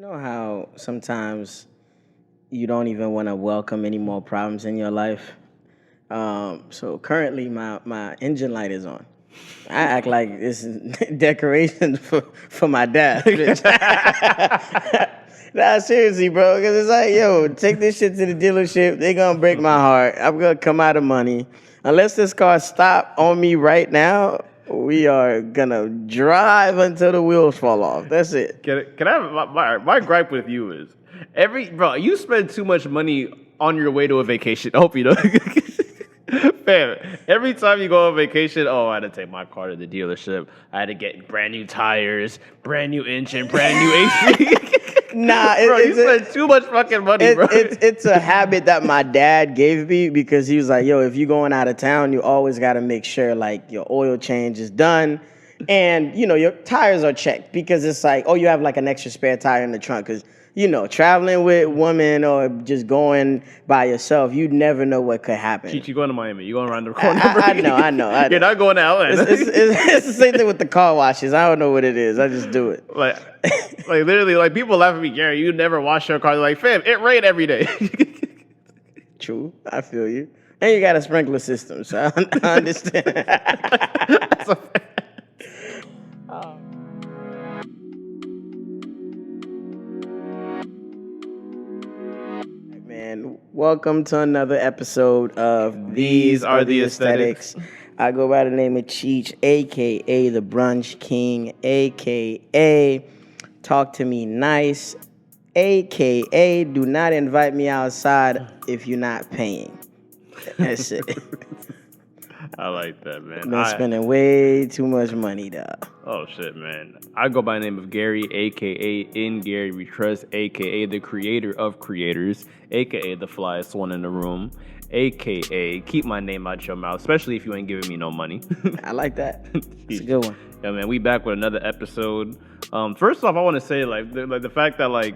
know how sometimes you don't even want to welcome any more problems in your life? So currently my engine light is on. I act like it's decorations for my dad. Nah, seriously, bro. Because it's like, yo, take this shit to the dealership. They gonna break my heart. I'm gonna come out of money. Unless this car stop on me right now, we are gonna drive until the wheels fall off. That's it. Can I have my gripe with you is you spend too much money on your way to a vacation. I hope you know. Fam, every time you go on vacation, I had to take my car to the dealership. I had to get brand new tires, brand new engine, brand new AC. Nah, you spend too much fucking money, bro. It's a habit that my dad gave me because he was like, yo, if you're going out of town, you always got to make sure like your oil change is done. And, your tires are checked because it's like, you have like an extra spare tire in the trunk because, traveling with women or just going by yourself, you never know what could hahappen. Cheech, you going to Miami. You going around the corner. I know. You're not going to LA. It's the same thing with the car washes. I don't know what it is. I just do it. Like literally, like people laugh at me, Gary, you never wash your car. They're like, fam, it rained every day. True. I feel you. And you got a sprinkler system, so I understand. Welcome to another episode of These Are the Aesthetics. I go by the name of Cheech, a.k.a. the Brunch King, a.k.a. Talk to Me Nice, a.k.a. Do not invite me outside if you're not paying. That's it. I like that, man. Been spending way too much money, dog. Oh, shit, man. I go by the name of Gary, a.k.a. In Gary We Trust, a.k.a. the creator of creators, a.k.a. the flyest one in the room, a.k.a. keep my name out your mouth, especially if you ain't giving me no money. I like that. It's a good one. Yeah, man, we back with another episode. First off, I want to say, the fact that,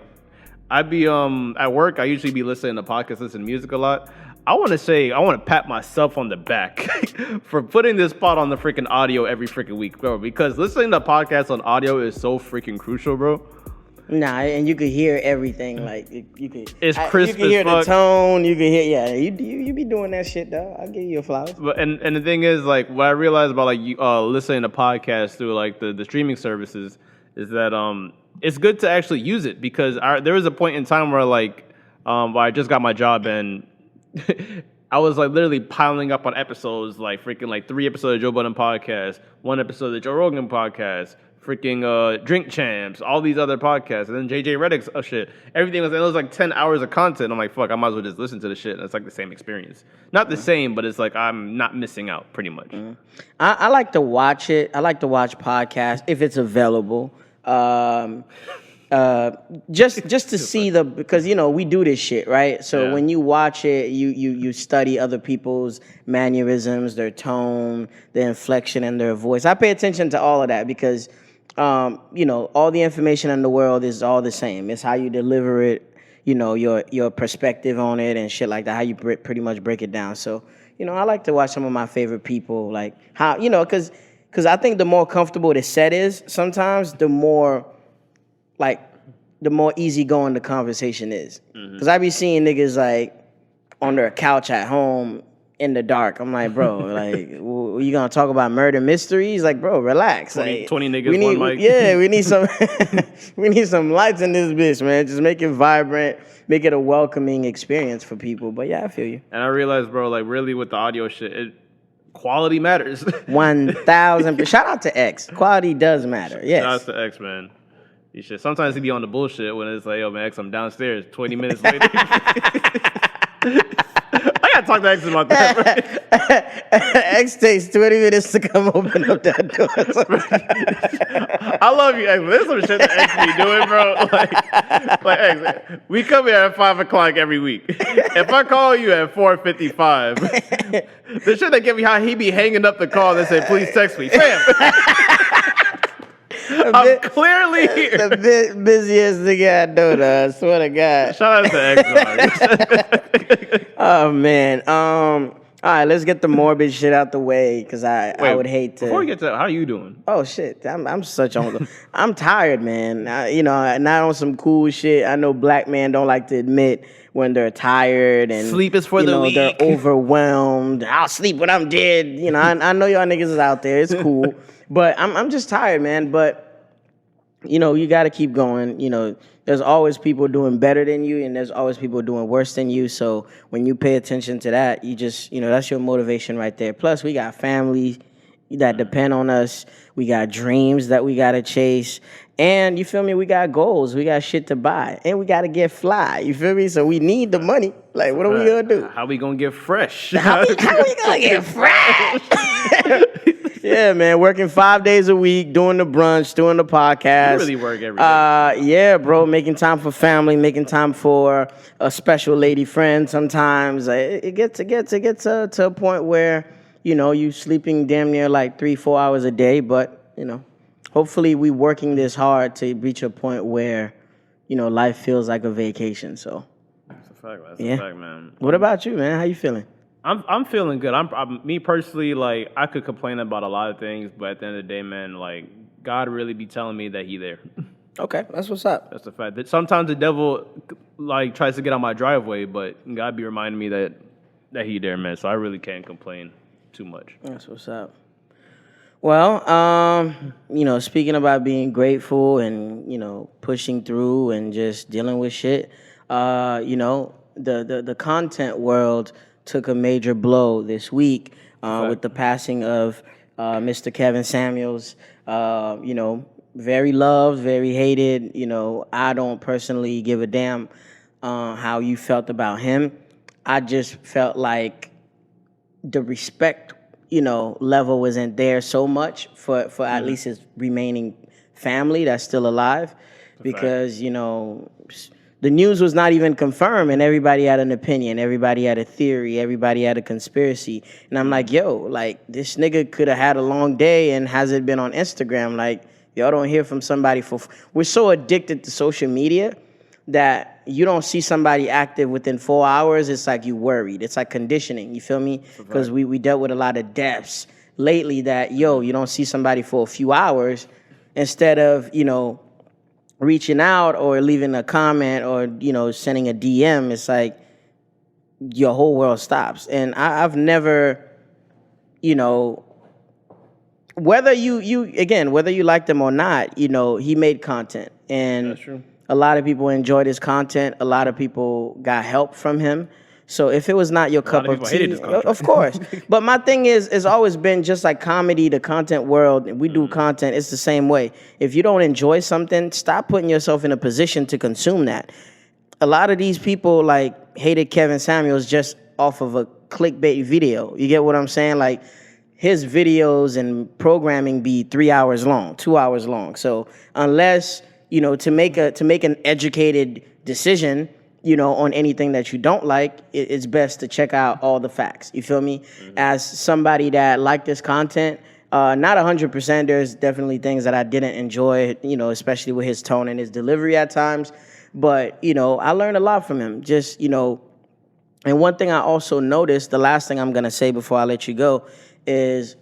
I be at work, I usually be listening to podcasts, listening to music a lot. I want to pat myself on the back for putting this pod on the freaking audio every freaking week, bro. Because listening to podcasts on audio is so freaking crucial, bro. Nah, and you could hear everything. Like you could. It's crisp. You can hear the tone. You can hear. Yeah, you be doing that shit, though. I'll give you your flowers. But and the thing is, what I realized about listening to podcasts through the streaming services is that it's good to actually use it because there was a point in time where where I just got my job and I was literally piling up on episodes, freaking 3 episodes of Joe Budden podcast, 1 episode of the Joe Rogan podcast, freaking Drink Champs, all these other podcasts, and then JJ Redick's shit. Everything was, it was 10 hours of content. I'm like, fuck, I might as well just listen to the shit. And it's the same experience. Not the same, but it's I'm not missing out pretty much. I like to watch it. I like to watch podcasts if it's available. Just to see because we do this shit, right? So when you watch it, you study other people's mannerisms, their tone, their inflection, and their voice. I pay attention to all of that because all the information in the world is all the same. It's how you deliver it, your perspective on it and shit like that. How you pretty much break it down. So I like to watch some of my favorite people, how because I think the more comfortable the set is, sometimes the more easygoing the conversation is. Because I be seeing niggas on their couch at home in the dark. I'm like, bro, you gonna talk about murder mysteries? Bro, relax. 20 niggas, one mic. Yeah, we need some we need some lights in this bitch, man. Just make it vibrant, make it a welcoming experience for people. But yeah, I feel you. And I realized, bro, really with the audio shit, quality matters. 1,000%. Shout out to X. Quality does matter. Yes. Shout out to X, man. You should. Sometimes he be on the bullshit when it's yo, man, X, I'm downstairs. 20 minutes later. I gotta talk to X about that, bro. X takes 20 minutes to come open up that door. I love you, X. There's some shit that X be doing, bro. X, we come here at 5 o'clock every week. If I call you at 4:55, the shit that get me high, he be hanging up the call and say, please text me. Fam. I'm clearly here. The busiest nigga I know, though. I swear to God. Shout out to X. Oh man. All right, let's get the morbid shit out the way, because I would hate to. Before we get to that, how are you doing? Oh shit, I'm such on. I'm tired, man. Not on some cool shit. I know black men don't like to admit when they're tired and sleep is for the weak. They're overwhelmed. I'll sleep when I'm dead. I know y'all niggas is out there. It's cool, but I'm just tired, man. But you got to keep going. There's always people doing better than you, and there's always people doing worse than you. So when you pay attention to that, you just, that's your motivation right there. Plus, we got family that depend on us. We got dreams that we got to chase. And, you feel me, we got goals. We got shit to buy. And we got to get fly. You feel me? So we need the money. Like, what are we going to do? How we going to get fresh? How we going to get fresh? Yeah, man, working 5 days a week, doing the brunch, doing the podcast. You really work every day. Yeah, bro, making time for family, making time for a special lady friend sometimes. It gets to a point where, you sleeping damn near like 3-4 hours a day. But, hopefully we working this hard to reach a point where, life feels like a vacation. So that's a fact. That's a fact, man. What about you, man? How you feeling? I'm feeling good. I'm me personally, like, I could complain about a lot of things, but at the end of the day, man, like, God really be telling me that He there. Okay, that's what's up. That's the fact. That sometimes the devil, like, tries to get on my driveway, but God be reminding me that He there, man. So I really can't complain too much. That's what's up. Well, speaking about being grateful and, pushing through and just dealing with shit, the content world took a major blow this week with the passing of Mr. Kevin Samuels. Very loved, very hated. I don't personally give a damn how you felt about him. I just felt like the respect, level wasn't there so much for at least his remaining family that's still alive, because, the news was not even confirmed, and everybody had an opinion. Everybody had a theory. Everybody had a conspiracy. And I'm like, this nigga could have had a long day and hasn't been on Instagram. Like, y'all don't hear from somebody we're so addicted to social media that you don't see somebody active within 4 hours. It's like you worried. It's like conditioning. You feel me? Because we dealt with a lot of deaths lately that, you don't see somebody for a few hours instead of, reaching out or leaving a comment or, sending a DM. It's like your whole world stops. And I've never, whether you liked him or not, he made content. And that's true. A lot of people enjoyed his content. A lot of people got help from him. So if it was not your cup of tea, of course. But my thing is always been just like comedy, the content world. We do content. It's the same way. If you don't enjoy something, stop putting yourself in a position to consume that. A lot of these people like hated Kevin Samuels just off of a clickbait video. You get what I'm saying? Like his videos and programming be 3 hours long, 2 hours long. So unless, to make an educated decision, on anything that you don't like, it's best to check out all the facts. You feel me? Mm-hmm. As somebody that liked this content, not 100%, there's definitely things that I didn't enjoy, especially with his tone and his delivery at times. But, I learned a lot from him. Just, and one thing I also noticed, the last thing I'm going to say before I let you go is,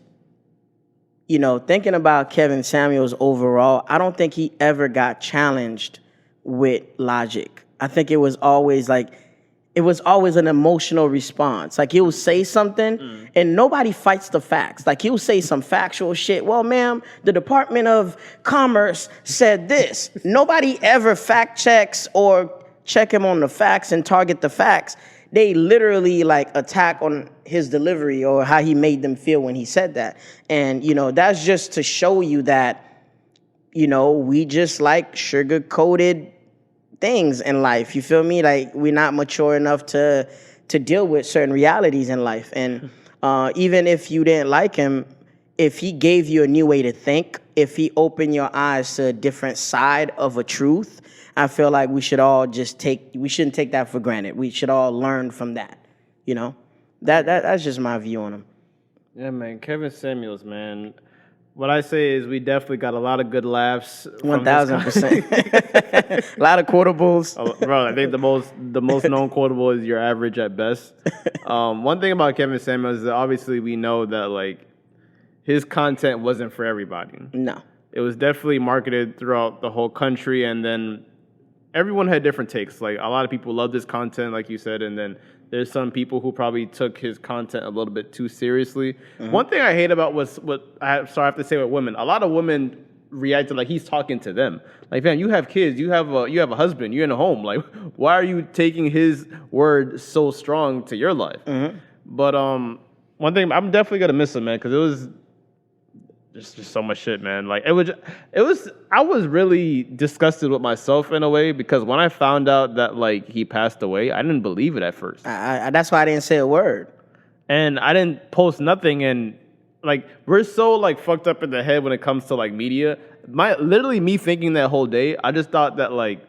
thinking about Kevin Samuels overall, I don't think he ever got challenged with logic. I think it was always an emotional response. Like he'll say something and nobody fights the facts. Like he'll say some factual shit. Well, ma'am, the Department of Commerce said this. Nobody ever fact checks or check him on the facts and target the facts. They literally like attack on his delivery or how he made them feel when he said that. And, that's just to show you that, we just like sugar-coated things in life. You feel me? Like we're not mature enough to deal with certain realities in life. And even if you didn't like him, if he gave you a new way to think, if he opened your eyes to a different side of a truth, I feel like we should all we shouldn't take that for granted. We should all learn from that. That's just my view on him. Yeah, man. Kevin Samuels, man. What I say is we definitely got a lot of good laughs. 1,000%. A lot of quotables. Bro, I think the most known quotable is "You're average at best." One thing about Kevin Samuels is that obviously we know that like his content wasn't for everybody. No. It was definitely marketed throughout the whole country, and then everyone had different takes. Like a lot of people loved his content, like you said, and then there's some people who probably took his content a little bit too seriously. Mm-hmm. One thing I hate about was I have to say with women. A lot of women reacted like he's talking to them. Like, man, you have kids, you have a husband, you're in a home. Like, why are you taking his word so strong to your life? Mm-hmm. But one thing I'm definitely gonna miss him, man, because it was just so much shit, man. Like I was really disgusted with myself in a way because when I found out that like he passed away, I didn't believe it at first. That's why I didn't say a word. And I didn't post nothing. And like we're so like fucked up in the head when it comes to like media. Literally me thinking that whole day, I just thought that like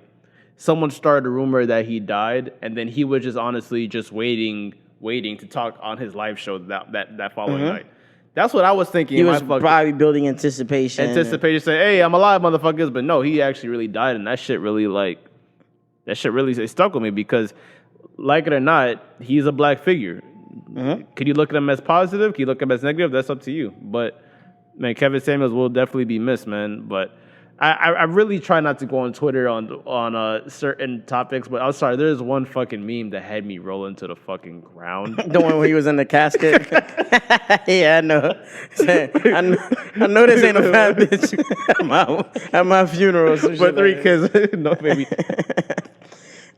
someone started a rumor that he died, and then he was just honestly just waiting to talk on his live show that following night. That's what I was thinking. He was probably building anticipation. Saying, "Hey, I'm alive, motherfuckers." But no, he actually really died, and that shit really it stuck with me because, like it or not, he's a black figure. Mm-hmm. Could you look at him as positive? Could you look at him as negative? That's up to you. But man, Kevin Samuels will definitely be missed, man. But I really try not to go on Twitter on certain topics, but I'm sorry. There's one fucking meme that had me rolling to the fucking ground. The one where he was in the casket. Yeah, I know. I know this ain't a fat bitch at my funeral. But 3 kids, no baby.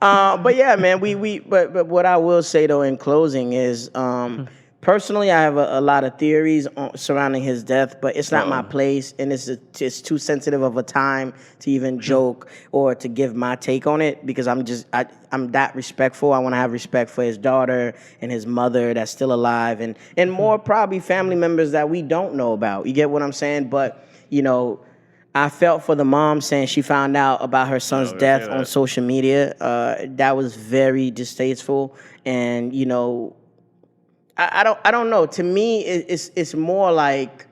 But yeah, man. But what I will say though in closing is. Personally, I have a lot of theories surrounding his death, but it's not my place, and it's too sensitive of a time to even joke or to give my take on it because I'm that respectful. I want to have respect for his daughter and his mother that's still alive, and more probably family members that we don't know about. You get what I'm saying? But you know, I felt for the mom saying she found out about her son's death on social media. That was very distasteful, and you know. I don't know. To me, it's more like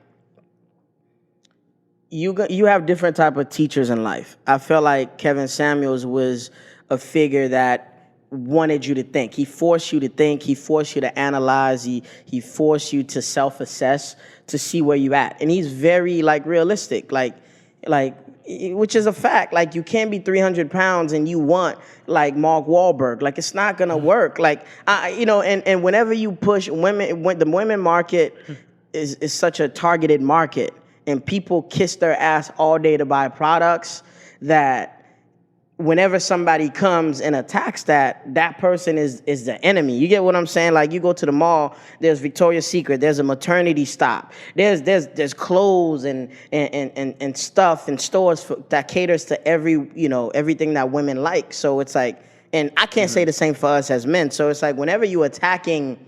you have different type of teachers in life. I felt like Kevin Samuels was a figure that wanted you to think. He forced you to think. He forced you to analyze. He forced you to self-assess to see where you at. And he's very like realistic, like which is a fact. Like you can't be 300 pounds and you want like Mark Wahlberg. Like it's not gonna work. Like and whenever you push women, when the women market is such a targeted market, and people kiss their ass all day to buy products that. Whenever somebody comes and attacks that person is the enemy. You get what I'm saying? Like you go to the mall, there's Victoria's Secret, there's a maternity stop, there's clothes and stuff and stores that caters to everything that women like. So it's like, and I can't say the same for us as men. So it's like whenever you attacking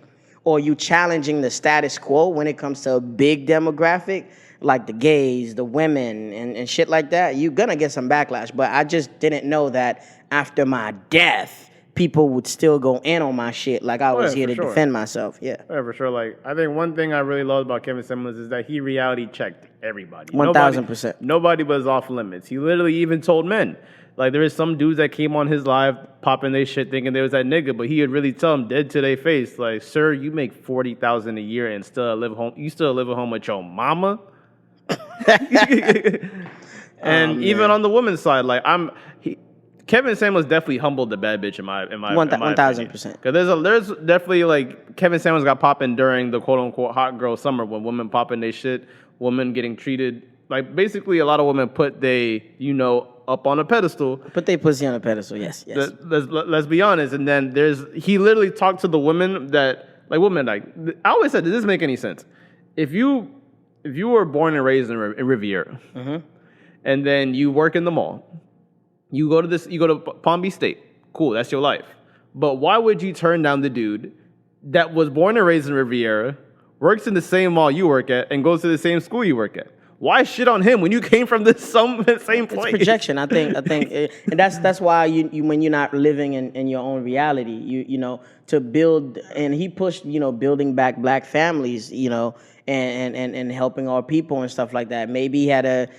or you challenging the status quo when it comes to a big demographic, like the gays, the women, and shit like that, you're gonna get some backlash. But I just didn't know that after my death, people would still go in on my shit like I was here to defend myself. Yeah, for sure. Like, I think one thing I really loved about Kevin Samuels is that he reality checked everybody. 1,000%. Nobody was off limits. He literally even told men. Like, there is some dudes that came on his live popping their shit thinking they was that nigga, but he would really tell them dead to their face, like, sir, you make $40,000 a year and still live home. You still live at home with your mama? And even on the woman's side, like Kevin Samuels definitely humbled the bad bitch in my 1,000%. Because there's definitely like Kevin Samuels got popping during the quote unquote hot girl summer when women popping their shit, women getting treated like basically a lot of women put up on a pedestal. Put their pussy on a pedestal. Yes. Let's be honest. And then he literally talked to the women I always said, does this make any sense? If you were born and raised in Riviera, mm-hmm. and then you work in the mall, you go to Palm Beach State, cool, that's your life. But why would you turn down the dude that was born and raised in Riviera, works in the same mall you work at, and goes to the same school you work at? Why shit on him when you came from the same place? It's projection. I think, and that's why you when you're not living in your own reality, you know, to build. And he pushed, you know, building back black families, you know, and helping our people and stuff like that. Maybe he had a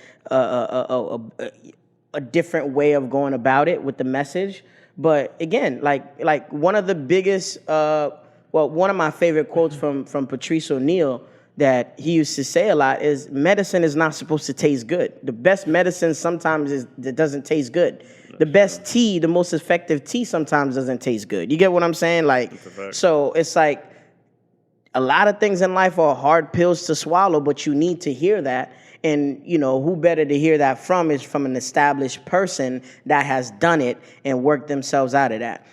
different way of going about it with the message. But again, like one of the biggest, one of my favorite quotes from Patrice O'Neal that he used to say a lot is, medicine is not supposed to taste good. The best medicine sometimes that doesn't taste good. The best tea, the most effective tea sometimes doesn't taste good. You get what I'm saying? Like, so it's like a lot of things in life are hard pills to swallow, but you need to hear that. And, you know, who better to hear that from is from an established person that has done it and worked themselves out of that.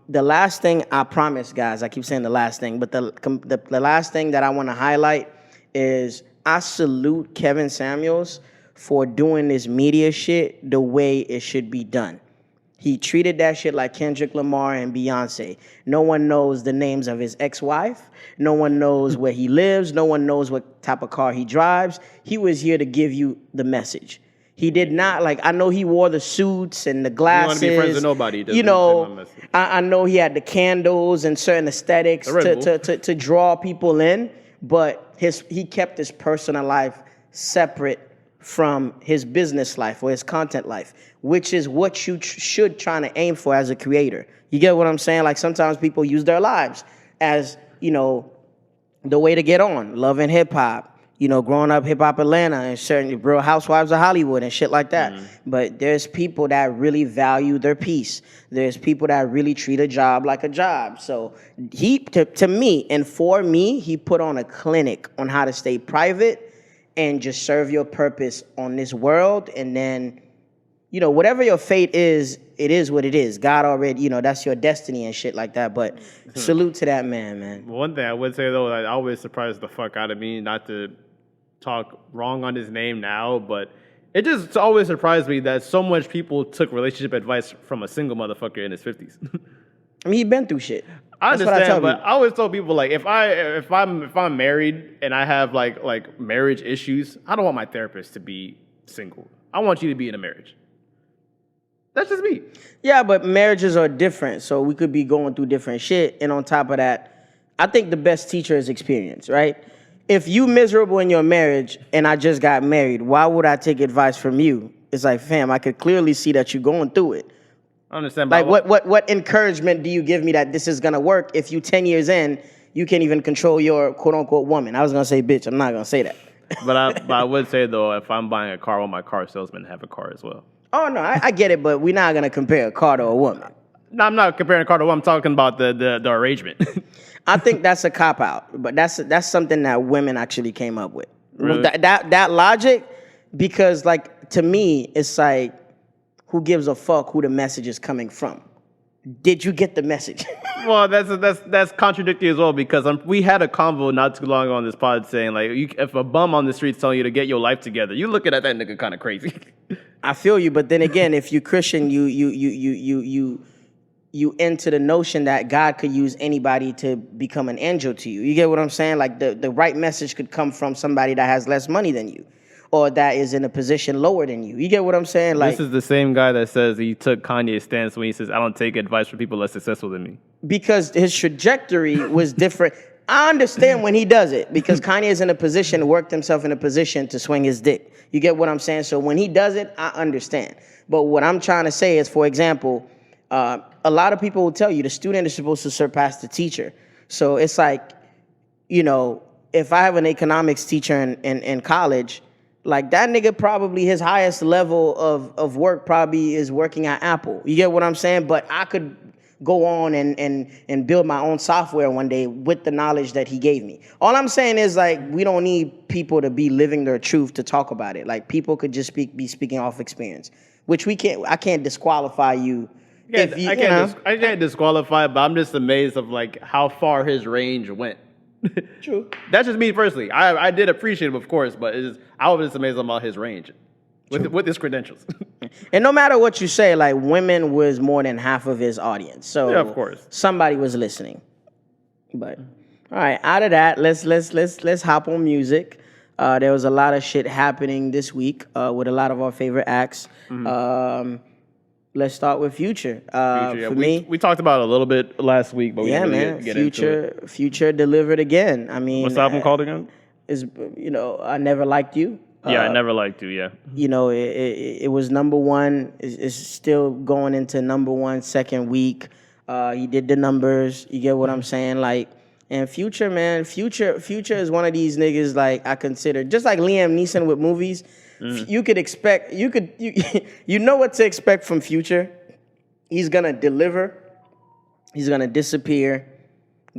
The last thing, I promise, guys, I keep saying the last thing, but the last thing that I want to highlight is I salute Kevin Samuels for doing this media shit the way it should be done. He treated that shit like Kendrick Lamar and Beyonce. No one knows the names of his ex-wife. No one knows where he lives. No one knows what type of car he drives. He was here to give you the message. He did not, like, I know he wore the suits and the glasses. You want to be friends with nobody. You know, I know he had the candles and certain aesthetics to draw people in, but he kept his personal life separate from his business life or his content life, which is what you should try to aim for as a creator. You get what I'm saying? Like, sometimes people use their lives as, you know, the way to get on, love and hip hop. You know, growing up hip hop Atlanta and certain Real Housewives of Hollywood and shit like that. But there's people that really value their peace. There's people that really treat a job like a job. So to me, and for me, he put on a clinic on how to stay private and just serve your purpose on this world. And then, you know, whatever your fate is, it is what it is. God already, you know, that's your destiny and shit like that. But salute to that man. One thing I would say, though, that always surprised the fuck out of me, not to talk wrong on his name now, but it just always surprised me that so much people took relationship advice from a single motherfucker in his 50s. I mean, he been through shit. I understand, but I always tell people, like, if I'm married and I have like marriage issues, I don't want my therapist to be single. I want you to be in a marriage. That's just me. Yeah, but marriages are different, so we could be going through different shit. And on top of that, I think the best teacher is experience, right? If you miserable in your marriage and I just got married, why would I take advice from you? It's like, fam, I could clearly see that you're going through it. I understand. Like, what encouragement do you give me that this is gonna work if you 10 years in, you can't even control your quote unquote woman? I was gonna say bitch, I'm not gonna say that. But I would say, though, if I'm buying a car, I want my car salesman to have a car as well. Oh no, I get it, but we're not gonna compare a car to a woman. No, I'm not comparing a car to a woman. I'm talking about the arrangement. I think that's a cop-out, but that's something that women actually came up with. Really? That logic, because, like, to me, it's like, who gives a fuck who the message is coming from? Did you get the message? Well, that's contradictory as well, because we had a convo not too long ago on this pod saying, like, if a bum on the street's telling you to get your life together, you looking at that nigga kind of crazy. I feel you, but then again, if you Christian, you into the notion that God could use anybody to become an angel to you. You get what I'm saying? Like, the right message could come from somebody that has less money than you, or that is in a position lower than you. You get what I'm saying? Like, this is the same guy that says he took Kanye's stance when he says, I don't take advice from people less successful than me. Because his trajectory was different. I understand when he does it, because Kanye is in a position, worked himself in a position to swing his dick. You get what I'm saying? So when he does it, I understand. But what I'm trying to say is, for example, a lot of people will tell you the student is supposed to surpass the teacher. So it's like, you know, if I have an economics teacher in college, like, that nigga probably his highest level of work probably is working at Apple. You get what I'm saying? But I could go on and build my own software one day with the knowledge that he gave me. All I'm saying is, like, we don't need people to be living their truth to talk about it. Like, people could just be speaking off experience, which I can't disqualify you. I can't disqualify, but I'm just amazed of, like, how far his range went. True. That's just me personally. I did appreciate him, of course, but I was just amazed about his range with his credentials. And no matter what you say, like, women was more than half of his audience. So yeah, of course, somebody was listening. But all right, out of that, let's hop on music. There was a lot of shit happening this week with a lot of our favorite acts. Let's start with Future. For me, we talked about it a little bit last week, but we didn't really get into it. Future delivered again. I mean, What's the album called again? Is I Never Liked You. I Never Liked You. Yeah. It was number one. It's still going into number one second week. He did the numbers. You get what I'm saying? Like, and Future, man, Future is one of these niggas like I consider just like Liam Neeson with movies. You could expect you know what to expect from Future. He's gonna deliver. He's gonna disappear,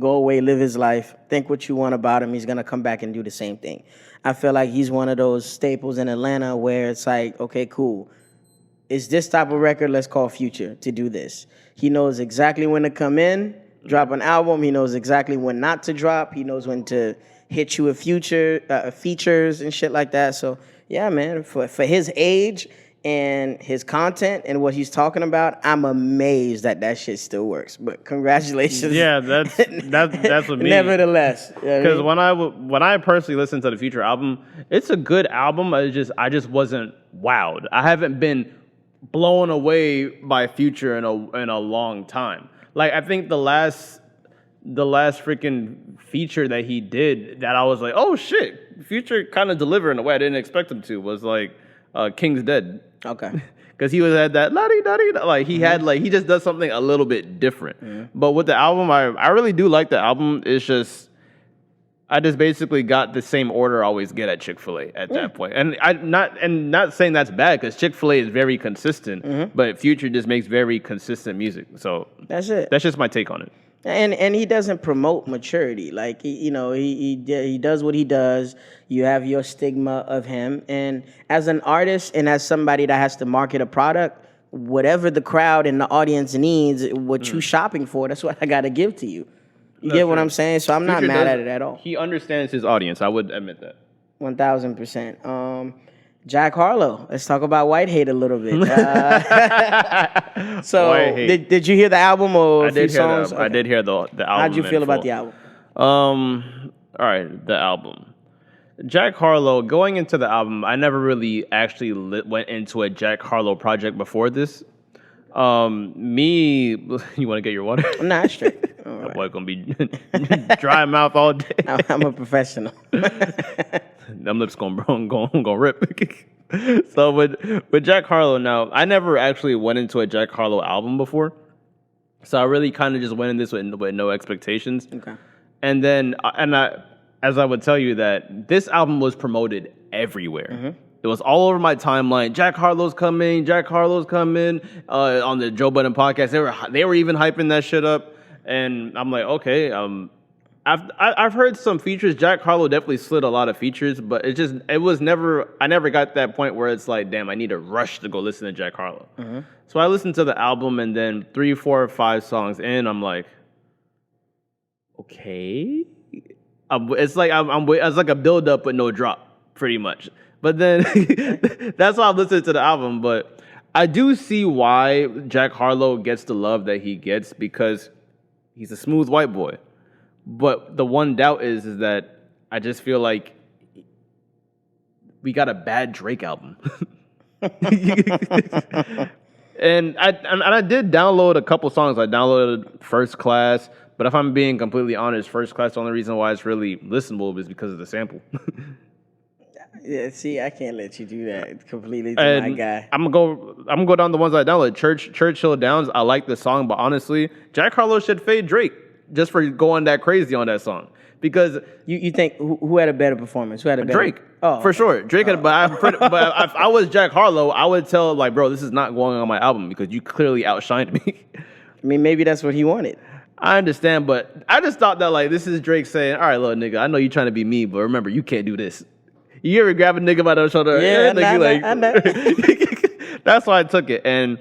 go away, live his life. Think what you want about him. He's gonna come back and do the same thing. I feel like he's one of those staples in Atlanta where it's like, okay, cool. It's this type of record. Let's call Future to do this. He knows exactly when to come in, drop an album. He knows exactly when not to drop. He knows when to hit you with features and shit like that. So yeah, man, for his age and his content and what he's talking about, I'm amazed that shit still works. But congratulations. Yeah, that's what me. Nevertheless, because when I personally listened to the Future album, it's a good album. I just wasn't wowed. I haven't been blown away by Future in a long time. Like I think the last freaking feature that he did that I was like, oh shit, Future kind of delivered in a way I didn't expect him to was like King's Dead. Okay. Because he was at that la-di-da-di-da, like he had like he just does something a little bit different. But with the album, I really do like the album. It's just I just basically got the same order I always get at Chick-fil-A at that point. And not saying that's bad because Chick-fil-A is very consistent, but Future just makes very consistent music. So that's it. That's just my take on it. And he doesn't promote maturity. Like he does what he does. You have your stigma of him, and as an artist and as somebody that has to market a product, whatever the crowd and the audience needs, what you shopping for, that's what I got to give to you. You get what I'm saying? So I'm not mad at it at all. He understands his audience. I would admit that. 1000%. Jack Harlow. Let's talk about White Hate a little bit. So, did you hear the album or a few songs? I did hear the album. How'd you feel about the album? All right, the album. Jack Harlow. Going into the album, I never really actually went into a Jack Harlow project before this. You want to get your water? Nah, straight. That boy gonna be dry mouth all day. I'm a professional. Them lips gonna rip. So with Jack Harlow now, I never actually went into a Jack Harlow album before, so I really kind of just went in this with no expectations. Okay. And then as I would tell you that this album was promoted everywhere. It was all over my timeline. Jack Harlow's coming. On the Joe Budden podcast, they were even hyping that shit up. And I'm like, okay. I've heard some features. Jack Harlow definitely slid a lot of features, but I never got that point where it's like, damn, I need to rush to go listen to Jack Harlow. So I listened to the album, and then 3, 4, 5 songs in, I'm like, okay. It's like a build up but no drop, pretty much. But then that's why I'm listening to the album. But I do see why Jack Harlow gets the love that he gets, because he's a smooth white boy. But the one doubt is that I just feel like we got a bad Drake album. And I did download a couple songs. I downloaded First Class, but if I'm being completely honest, First Class, the only reason why it's really listenable is because of the sample. Yeah, see, I can't let you do that completely to my guy. I'm gonna go down the ones I downloaded. Churchill Downs, I like the song, but honestly, Jack Harlow should fade Drake just for going that crazy on that song. Because you think who had a better performance? Who had a better Drake? Oh, for sure, Drake. But if I was Jack Harlow, I would tell like, bro, this is not going on my album because you clearly outshined me. I mean, maybe that's what he wanted. I understand, but I just thought that like this is Drake saying, all right, little nigga, I know you trying to be me, but remember, you can't do this. You ever grab a nigga by the shoulder? Yeah, I know. That's why I took it. And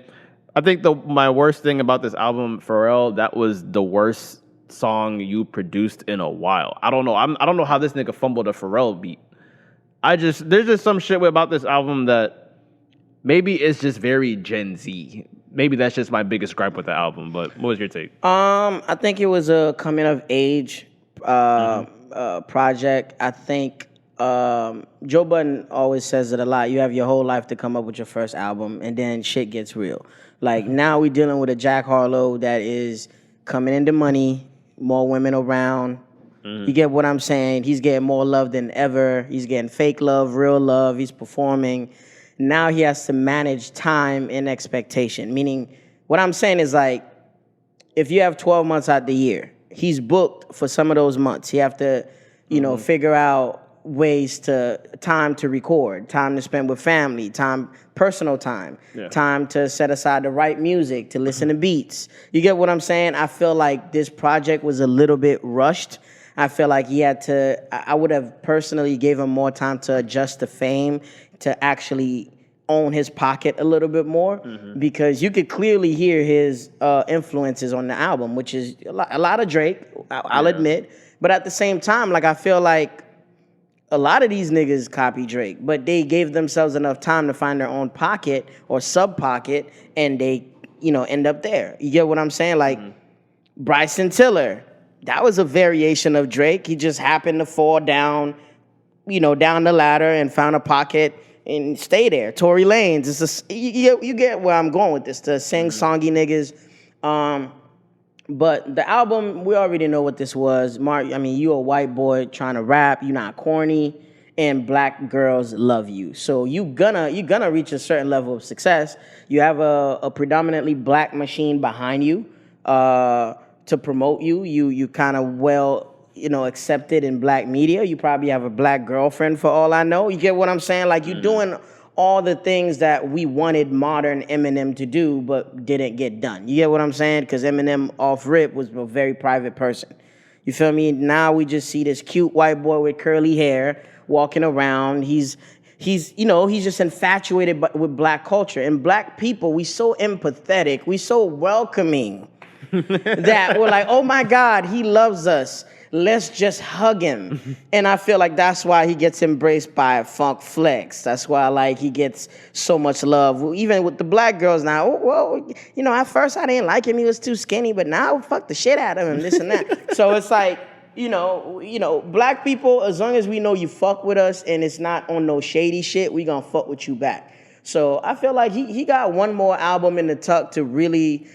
I think my worst thing about this album, Pharrell, that was the worst song you produced in a while. I don't know. I don't know how this nigga fumbled a Pharrell beat. There's just some shit about this album that maybe it's just very Gen Z. Maybe that's just my biggest gripe with the album. But what was your take? I think it was a coming of age project. I think Joe Budden always says it a lot. You have your whole life to come up with your first album, and then shit gets real. Like now we're dealing with a Jack Harlow that is coming into money, more women around. You get what I'm saying? He's getting more love than ever. He's getting fake love, real love. He's performing. Now he has to manage time and expectation. Meaning, what I'm saying is like, if you have 12 months out the year, he's booked for some of those months. He have to, figure out ways time to record, time to spend with family, personal time, time to set aside the right music, to listen to beats. You get what I'm saying? I feel like this project was a little bit rushed. I feel like I would have personally gave him more time to adjust to fame, to actually own his pocket a little bit more, because you could clearly hear his influences on the album, which is a lot of Drake, I'll admit. But at the same time, like I feel like a lot of these niggas copy Drake, but they gave themselves enough time to find their own pocket or sub-pocket, and they, end up there. You get what I'm saying? Like Bryson Tiller, that was a variation of Drake. He just happened to fall down, down the ladder and found a pocket and stay there. Tory Lanez, you get where I'm going with this, the sing-songy niggas. But the album, we already know what this was. Mark, I mean, you a white boy trying to rap, you're not corny, and black girls love you. So you're gonna reach a certain level of success. You have a predominantly black machine behind you to promote you. You kind of accepted in black media. You probably have a black girlfriend for all I know. You get what I'm saying? Like you're doing all the things that we wanted modern Eminem to do, but didn't get done. You get what I'm saying? Because Eminem off rip was a very private person. You feel me? Now we just see this cute white boy with curly hair walking around. He's just infatuated with black culture. And black people, we so empathetic, we so welcoming that we're like, oh my God, he loves us. Let's just hug him. And I feel like that's why he gets embraced by Funk Flex. That's why he gets so much love. Even with the black girls now, at first I didn't like him. He was too skinny, but now fuck the shit out of him, this and that. So it's like, black people, as long as we know you fuck with us and it's not on no shady shit, we gonna fuck with you back. So I feel like he got one more album in the tuck to really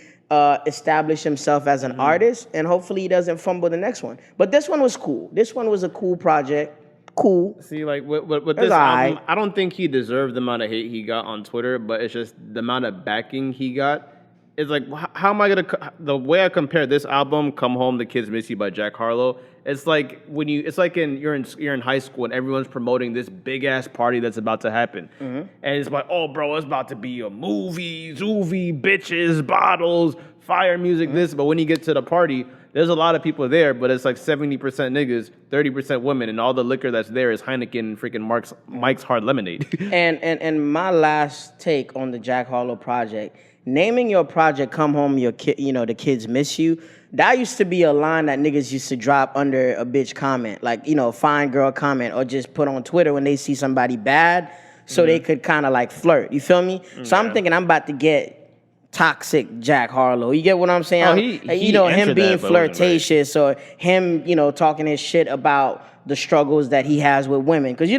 establish himself as an artist, and hopefully he doesn't fumble the next one. But this one was cool. This one was a cool project. Cool. See, like with this album, I don't think he deserved the amount of hate he got on Twitter, but it's just the amount of backing he got. It's like, how am I gonna? The way I compare this album, "Come Home, the Kids Miss You" by Jack Harlow, it's like you're in high school and everyone's promoting this big ass party that's about to happen, and it's like, oh bro, it's about to be a movie, zoovie, bitches, bottles, fire music, this. But when you get to the party, there's a lot of people there, but it's like 70% niggas, 30% women, and all the liquor that's there is Heineken and freaking Mike's Hard Lemonade. and my last take on the Jack Harlow project. Naming your project "Come Home, the Kids Miss You." That used to be a line that niggas used to drop under a bitch comment, like fine girl comment, or just put on Twitter when they see somebody bad, so they could kind of flirt. You feel me? So I'm thinking I'm about to get toxic Jack Harlow. You get what I'm saying? Him being flirtatious, or him talking his shit about the struggles that he has with women. Because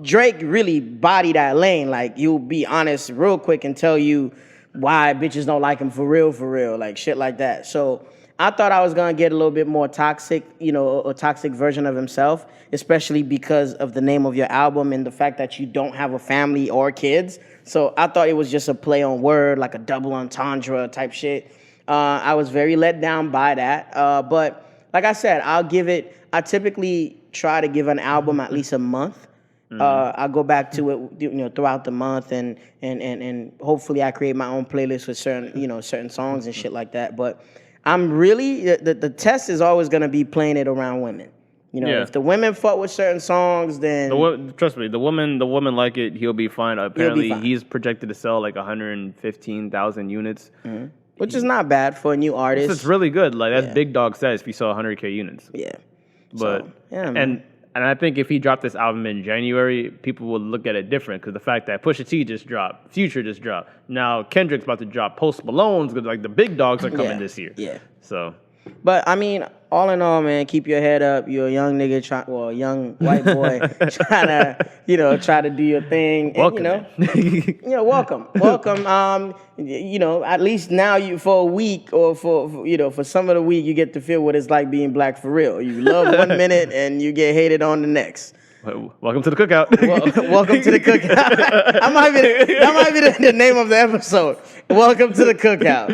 Drake really bodied that lane. Like you'll be honest real quick and tell you why bitches don't like him for real, like shit like that. So I thought I was gonna get a little bit more toxic, a toxic version of himself, especially because of the name of your album and the fact that you don't have a family or kids. So I thought it was just a play on word, like a double entendre type shit. I was very let down by that. But like I said, I typically try to give an album at least a month. I'll go back to it, throughout the month, and hopefully I create my own playlist with certain songs and shit like that. But I'm really the test is always gonna be playing it around women. If the women fuck with certain songs, then trust me, the women like it. He'll be fine. Apparently, he's projected to sell like 115,000 units, which is not bad for a new artist. It's really good. Like that's big dog status if you sell 100K units. Yeah, but and I think if he dropped this album in January, people would look at it different because the fact that Pusha T just dropped, Future just dropped. Now Kendrick's about to drop, Post Malone's, like the big dogs are coming this year. Yeah. So But I mean, all in all, man, keep your head up. You're a young nigga, a young white boy trying to, try to do your thing. Welcome. And, welcome. At least now for a week or for some of the week, you get to feel what it's like being black for real. You love 1 minute and you get hated on the next. Welcome to the cookout. Welcome to the cookout. That might be the name of the episode. Welcome to the cookout.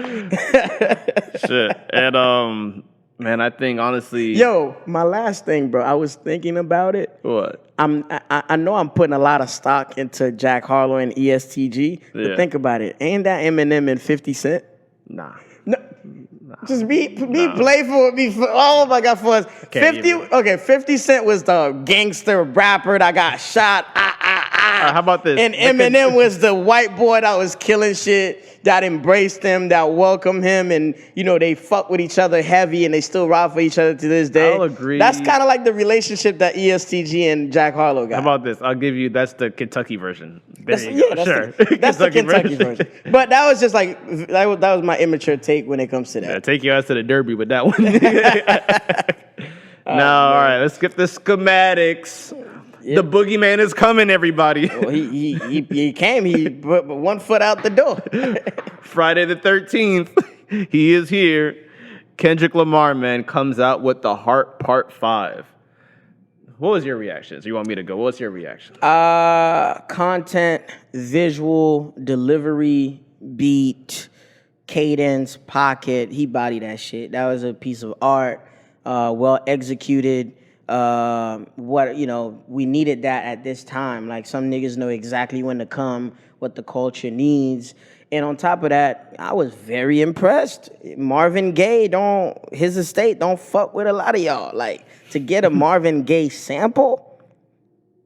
Shit. And man, I think honestly, my last thing, bro. I was thinking about it. What? I know I'm putting a lot of stock into Jack Harlow and ESTG. But think about it. Ain't that Eminem and 50 Cent? Nah. No. Just be playful with me. Oh my God, for us. 50 Cent was the gangster rapper that got shot. How about this? And Eminem was the white boy that was killing shit, that embraced him, that welcomed him, and they fuck with each other heavy, and they still ride for each other to this day. I'll agree. That's kind of like the relationship that ESTG and Jack Harlow got. How about this? I'll give you that's the Kentucky version. That's the Kentucky version. But that was just like that was my immature take when it comes to that. Yeah, take your ass to the Derby with that one. Now, all right, let's skip the schematics. Yep. The boogeyman is coming, everybody. Well, he came. He put 1 foot out the door. Friday the 13th, he is here. Kendrick Lamar, man, comes out with The Heart Part 5. What was your reaction? So you want me to go? What's your reaction? Content, visual, delivery, beat, cadence, pocket. He bodied that shit. That was a piece of art. Well executed. We needed that at this time. Like, some niggas know exactly when to come, what the culture needs. And on top of that, I was very impressed. Marvin Gaye his estate don't fuck with a lot of y'all. Like, to get a Marvin Gaye sample,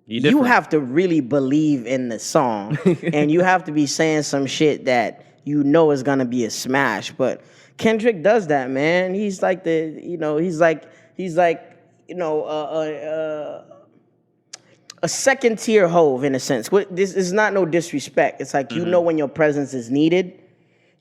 you have to really believe in the song. And you have to be saying some shit that is gonna be a smash. But Kendrick does that, man. He's like a second tier Hove in a sense. This is not no disrespect. It's like, when your presence is needed,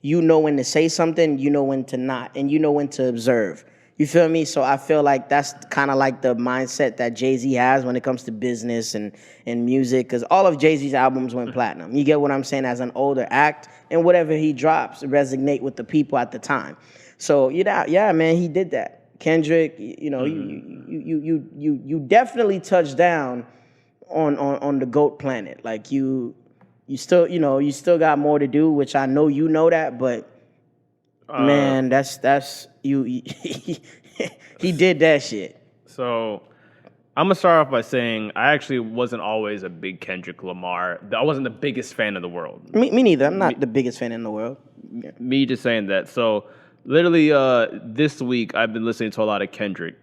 when to say something, when to not, and when to observe. You feel me? So I feel like that's kind of like the mindset that Jay-Z has when it comes to business and music, because all of Jay-Z's albums went platinum. You get what I'm saying? As an older act, and whatever he drops resonate with the people at the time. So yeah, man, he did that. Kendrick, you definitely touched down on the GOAT planet. Like, you still got more to do, which I know that, but man, that's you. He did that shit. So I'm gonna start off by saying I actually wasn't always a big Kendrick Lamar. I wasn't the biggest fan in the world. Me neither. I'm not the biggest fan in the world. Yeah. Me just saying that. So literally, this week I've been listening to a lot of Kendrick,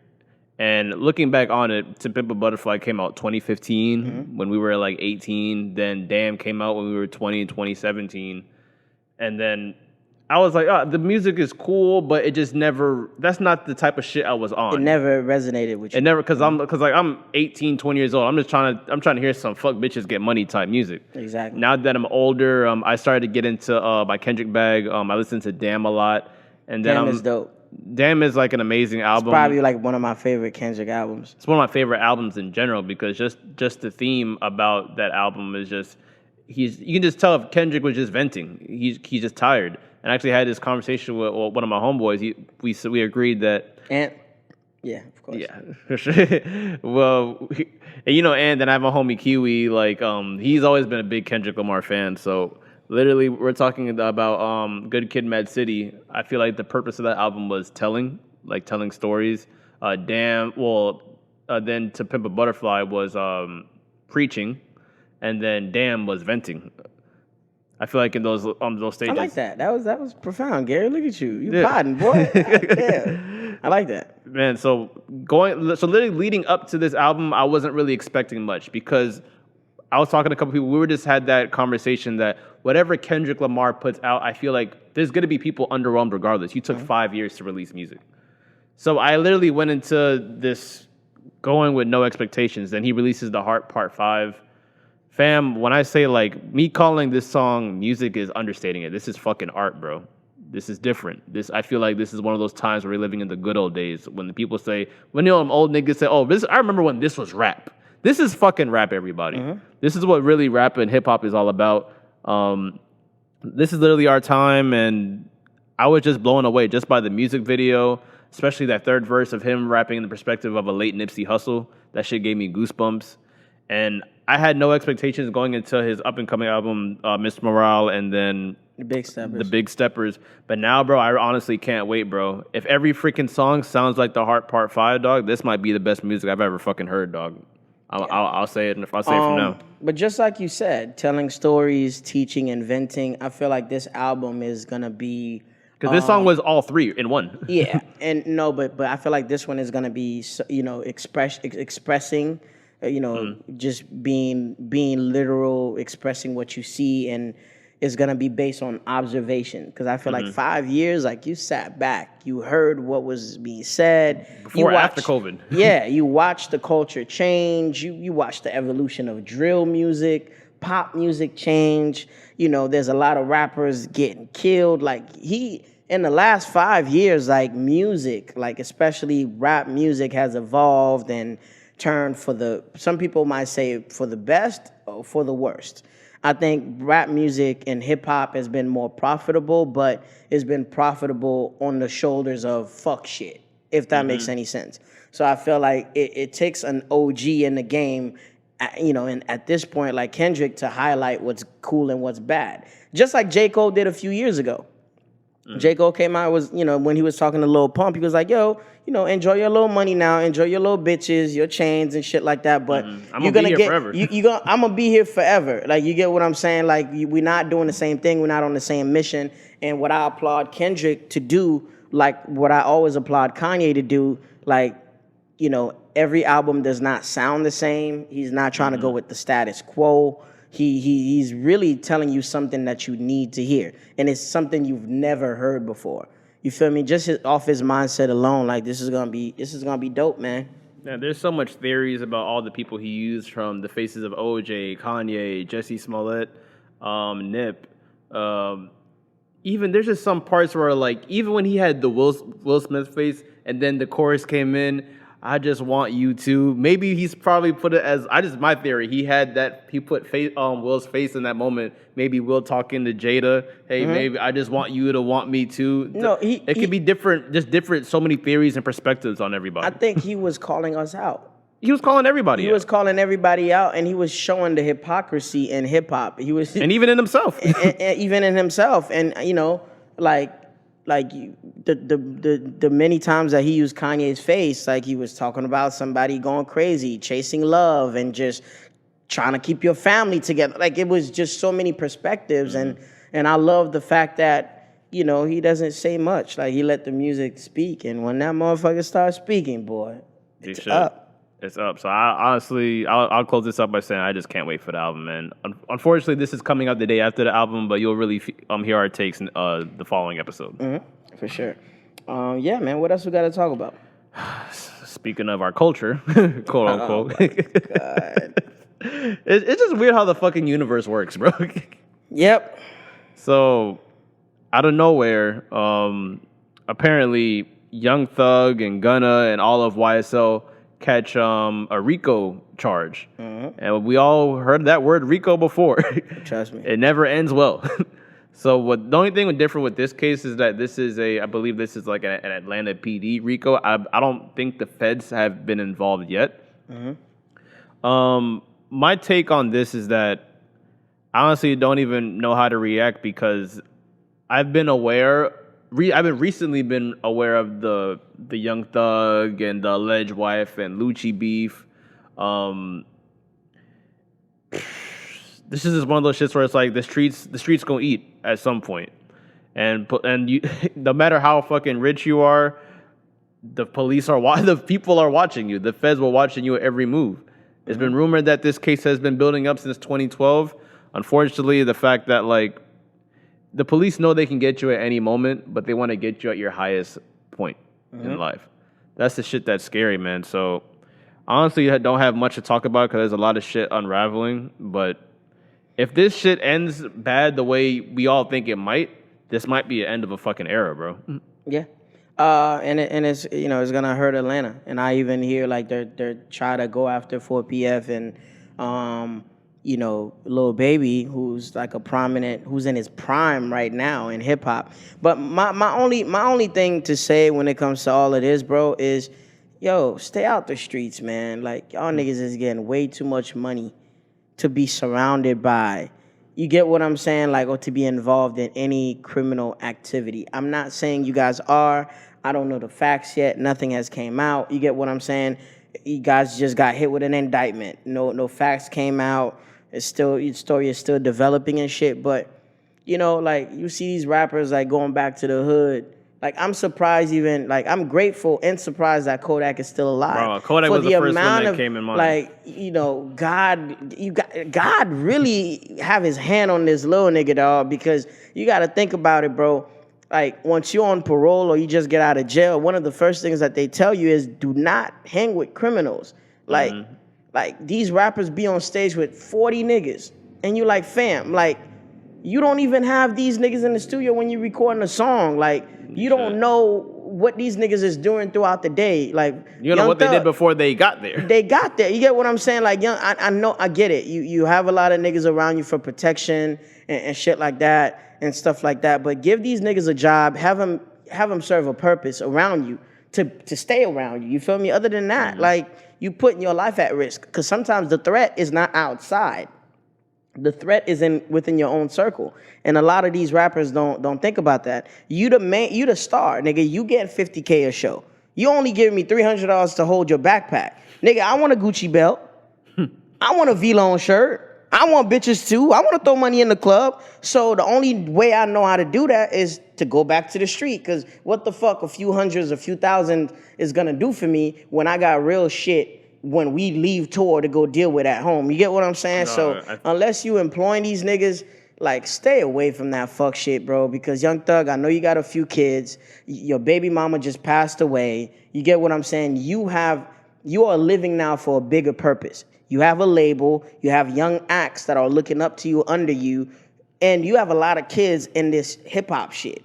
and looking back on it, To Pimp a Butterfly came out 2015 when we were like 18. Then Damn came out when we were 20 in 2017, and then I was like, the music is cool, but it just never. That's not the type of shit I was on. It never resonated with you. It never, because I'm 18, 20 years old. I'm trying to hear some fuck bitches get money type music. Exactly. Now that I'm older, I started to get into my Kendrick bag. I listen to Damn a lot. And then Damn is dope. Damn is like an amazing album. It's probably like one of my favorite Kendrick albums. It's one of my favorite albums in general, because just the theme about that album is just you can just tell if Kendrick was just venting. He's just tired. And I actually had this conversation with one of my homeboys. We agreed that. And yeah, of course. Yeah, for sure. Well, and then I have my homie Kiwi. Like, he's always been a big Kendrick Lamar fan. So literally, we're talking about Good Kid, Mad City. I feel like the purpose of that album was telling stories. Then To Pimp a Butterfly was preaching, and then Damn was venting. I feel like in those stages. I like that. That was profound, Gary. Look at you. You podding, boy. Yeah. I like that. Man, so literally leading up to this album, I wasn't really expecting much, because I was talking to a couple people. We just had that conversation that whatever Kendrick Lamar puts out, I feel like there's going to be people underwhelmed regardless. You took 5 years to release music. So I literally went into this going with no expectations. Then he releases The Heart Part 5. Fam, when I say, like, me calling this song music is understating it. This is fucking art, bro. This is different. I feel like this is one of those times where we're living in the good old days when the people say, when old niggas say, oh, I remember when this was rap. This is fucking rap, everybody. This is what really rap and hip hop is all about. This is literally our time, and I was just blown away just by the music video, especially that third verse of him rapping in the perspective of a late Nipsey Hussle. That shit gave me goosebumps. And I had no expectations going into his up-and-coming album, Mr. Morale, and then The Big Steppers. But now, bro, I honestly can't wait, bro. If every freaking song sounds like The Heart Part 5, dog, this might be the best music I've ever fucking heard, dog. I'll say it. I'll say it from now. But just like you said, telling stories, teaching, inventing, I feel like this album is going to be... Because this song was all three in one. Yeah. And no, but I feel like this one is going to be, expressing... just being literal, expressing what you see, and it's gonna be based on observation. Because I feel like 5 years, like you sat back, you heard what was being said. Before, after COVID. Yeah, you watched the culture change. You watched the evolution of drill music, pop music change. There's a lot of rappers getting killed. Like in the last 5 years, like music, like especially rap music, has evolved and turned some people might say for the best or for the worst. I think rap music and hip hop has been more profitable, but it's been profitable on the shoulders of fuck shit, if that makes any sense. So I feel like it takes an OG in the game, and at this point, like Kendrick, to highlight what's cool and what's bad. Just like J. Cole did a few years ago. J. Cole came out, when he was talking to Lil Pump, he was like, yo, enjoy your little money now, enjoy your little bitches, your chains and shit like that. But I'm gonna be here forever. I'm gonna be here forever. Like, you get what I'm saying? Like, we're not doing the same thing. We're not on the same mission. And what I applaud Kendrick to do, like what I always applaud Kanye to do, like, every album does not sound the same. He's not trying to go with the status quo. He's really telling you something that you need to hear, and it's something you've never heard before. You feel me? Just off his mindset alone, like this is gonna be dope, man. Yeah, there's so much theories about all the people he used, from the faces of OJ, Kanye, Jesse Smollett, Nip. Even there's just some parts where, like, even when he had the Will Smith face, and then the chorus came in, I just want you to. Maybe he's probably put it as, my theory. He put Will's face in that moment. Maybe Will talking to Jada. Hey, maybe I just want you to want me too. No, it could be different. Just different. So many theories and perspectives on everybody. I think he was calling us out. He was calling everybody out. He was calling everybody out, and he was showing the hypocrisy in hip hop. He was, and even in himself. and even in himself, and the many times that he used Kanye's face, like he was talking about somebody going crazy, chasing love, and just trying to keep your family together. Like, it was just so many perspectives, and I love the fact that, he doesn't say much. Like, he let the music speak, and when that motherfucker starts speaking, boy, it's up. It's up. So I'll close this up by saying I just can't wait for the album, man. Unfortunately, this is coming out the day after the album, but you'll really hear our takes in the following episode. For sure. Yeah, man. What else we got to talk about? Speaking of our culture, quote unquote. Oh my God. It's just weird how the fucking universe works, bro. Yep. So, out of nowhere, apparently Young Thug and Gunna and all of YSL catch a RICO charge. And we all heard that word RICO before. Trust me. It never ends well. So the only thing different with this case is that this is I believe this is like an Atlanta PD RICO. I don't think the feds have been involved yet. My take on this is that I honestly don't even know how to react, because I've recently been aware of the Young Thug and the alleged wife and Lucci beef. This is just one of those shits where it's like the streets gonna eat at some point, and you, no matter how fucking rich you are, the people are watching you. The feds were watching you at every move. It's been rumored that this case has been building up since 2012. Unfortunately, the fact that, like, the police know they can get you at any moment, but they want to get you at your highest point in life. That's the shit that's scary, man. So honestly, I don't have much to talk about because there's a lot of shit unraveling. But if this shit ends bad the way we all think it might, this might be the end of a fucking era, bro. Yeah. And it's it's gonna hurt Atlanta. And I even hear like they're trying to go after 4PF and Lil Baby, who's like who's in his prime right now in hip hop. But my only thing to say when it comes to all of this, bro, is stay out the streets, man. Like y'all niggas is getting way too much money to be surrounded by. You get what I'm saying? Like, or to be involved in any criminal activity. I'm not saying you guys are. I don't know the facts yet. Nothing has came out. You get what I'm saying? You guys just got hit with an indictment. No facts came out. Your story is still developing and shit. But, like, you see these rappers, like, going back to the hood. Like, I'm surprised even, like, I'm grateful and surprised that Kodak is still alive. Bro, Kodak was the first one that came in mind. Like, God really have his hand on this little nigga, dog, because you got to think about it, bro. Like, once you're on parole or you just get out of jail, one of the first things that they tell you is do not hang with criminals. Like, like these rappers be on stage with 40 niggas, and you like, fam, like, you don't even have these niggas in the studio when you're recording a song. Like, you don't know what these niggas is doing throughout the day. Like, you know what they did before they got there. They got there. You get what I'm saying? Like, I know, I get it. You have a lot of niggas around you for protection and shit like that and stuff like that. But give these niggas a job. Have them serve a purpose around you to stay around you. You feel me? Other than that, like, you putting your life at risk, because sometimes the threat is not outside. The threat is within your own circle, and a lot of these rappers don't think about that. You the star, nigga. You getting $50K a show. You only giving me $300 to hold your backpack, nigga. I want a Gucci belt. I want a V-Lone shirt. I want bitches too. I want to throw money in the club. So the only way I know how to do that is to go back to the street. Because what the fuck a few hundreds, a few thousand is gonna do for me when I got real shit when we leave tour to go deal with at home. You get what I'm saying? Unless you employing these niggas, like, stay away from that fuck shit, bro. Because Young Thug, I know you got a few kids. Your baby mama just passed away. You get what I'm saying? You are living now for a bigger purpose. You have a label. You have young acts that are looking up to you, under you. And you have a lot of kids in this hip-hop shit.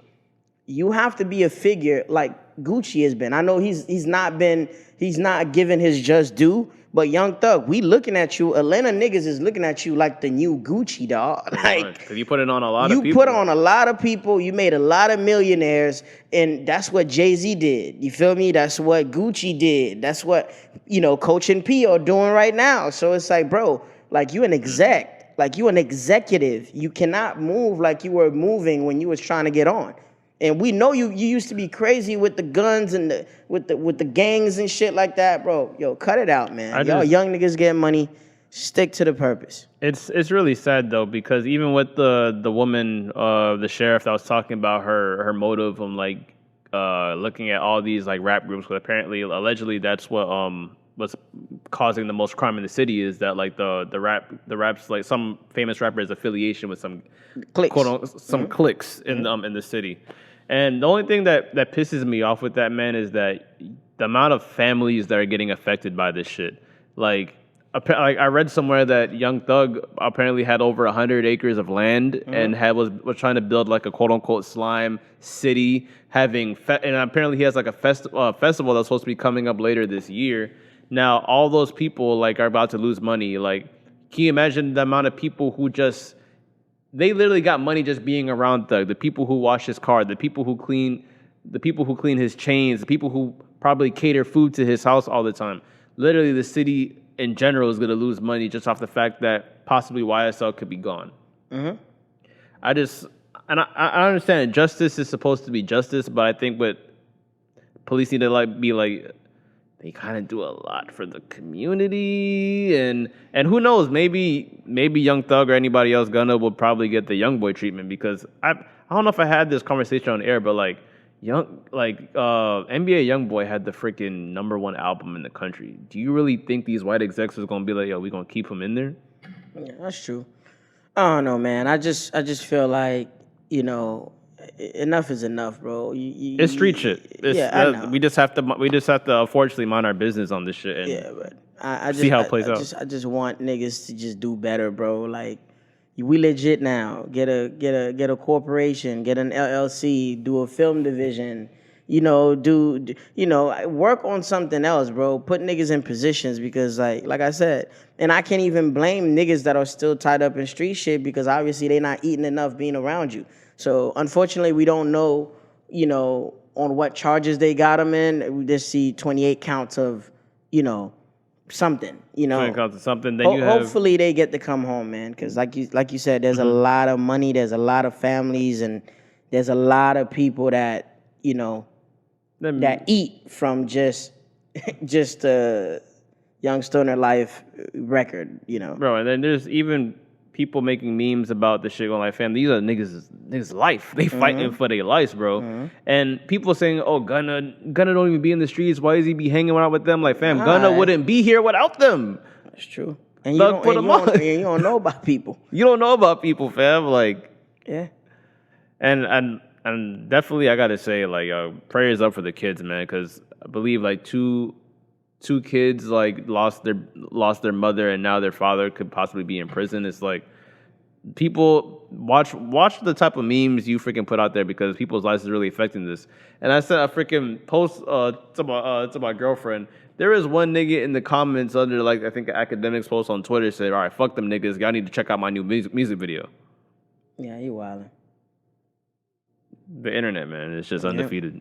You have to be a figure like Gucci has been. I know he's not given his just due, but Young Thug, we looking at you. Atlanta niggas is looking at you like the new Gucci, dog. Like, because you put it on a lot of people. You put on a lot of people. You made a lot of millionaires, and that's what Jay-Z did. You feel me? That's what Gucci did. That's what, Coach and P are doing right now. So it's like, bro, like, you an exec. Like, you an executive. You cannot move like you were moving when you was trying to get on. And we know you used to be crazy with the guns and with the gangs and shit like that, bro. Yo, cut it out, man. Y'all young niggas getting money. Stick to the purpose. It's really sad though, because even with the woman, the sheriff that was talking about her motive on like looking at all these like rap groups, but allegedly that's what's causing the most crime in the city, is that like the raps, like some famous rapper's affiliation with some cliques, cliques in the city. And the only thing that pisses me off with that, man, is that the amount of families that are getting affected by this shit. Like I read somewhere that Young Thug apparently had over 100 acres of land and was trying to build like a quote unquote slime city, and apparently he has like a festival that's supposed to be coming up later this year. Now all those people like are about to lose money. Like, can you imagine the amount of people who they literally got money just being around Thug, the people who wash his car, the people who clean his chains, the people who probably cater food to his house all the time. Literally, the city in general is going to lose money just off the fact that possibly YSL could be gone. I understand justice is supposed to be justice, but I think what police need to be like, they kind of do a lot for the community, and who knows, maybe Young Thug or anybody else, Gunna, will probably get the Young Boy treatment, because I don't know if I had this conversation on air, but like NBA YoungBoy had the freaking #1 album in the country. Do you really think these white execs is gonna be like, yo, we gonna keep him in there? Yeah, that's true. I don't know, man. I just feel like, enough is enough, bro. It's street shit. I know. We just have to unfortunately mind our business on this shit and but I just see how it plays out. I just want niggas to just do better, bro. Like, We legit now. Get a corporation, get an LLC, do a film division. Work on something else, bro. Put niggas in positions because, like I said, and I can't even blame niggas that are still tied up in street shit because obviously they not eating enough being around you. So unfortunately, we don't know, on what charges they got them in. We just see 28 counts of, something. 20 counts of something. Then hopefully they get to come home, man. Because like you said, there's a lot of money, there's a lot of families, and there's a lot of people that that eat from just a Young Stoner Life record, Bro, and then there's even people making memes about the shit going like, fam, these are niggas' life. They fighting for their lives, bro. And people saying, oh, Gunna don't even be in the streets. Why does he be hanging out with them? Like, fam, Gunna wouldn't be here without them. That's true. And you don't know about people. You don't know about people, fam. Like, yeah. And definitely, I gotta say, like, prayers up for the kids, man, because I believe like two kids like lost their mother, and now their father could possibly be in prison. It's like people watch the type of memes you freaking put out there because people's lives is really affecting this. And I sent a freaking post to my girlfriend. There is one nigga in the comments under like I think academics post on Twitter said, "All right, fuck them niggas. Y'all need to check out my new music video." Yeah, you wildin'. The internet, man, it's just undefeated.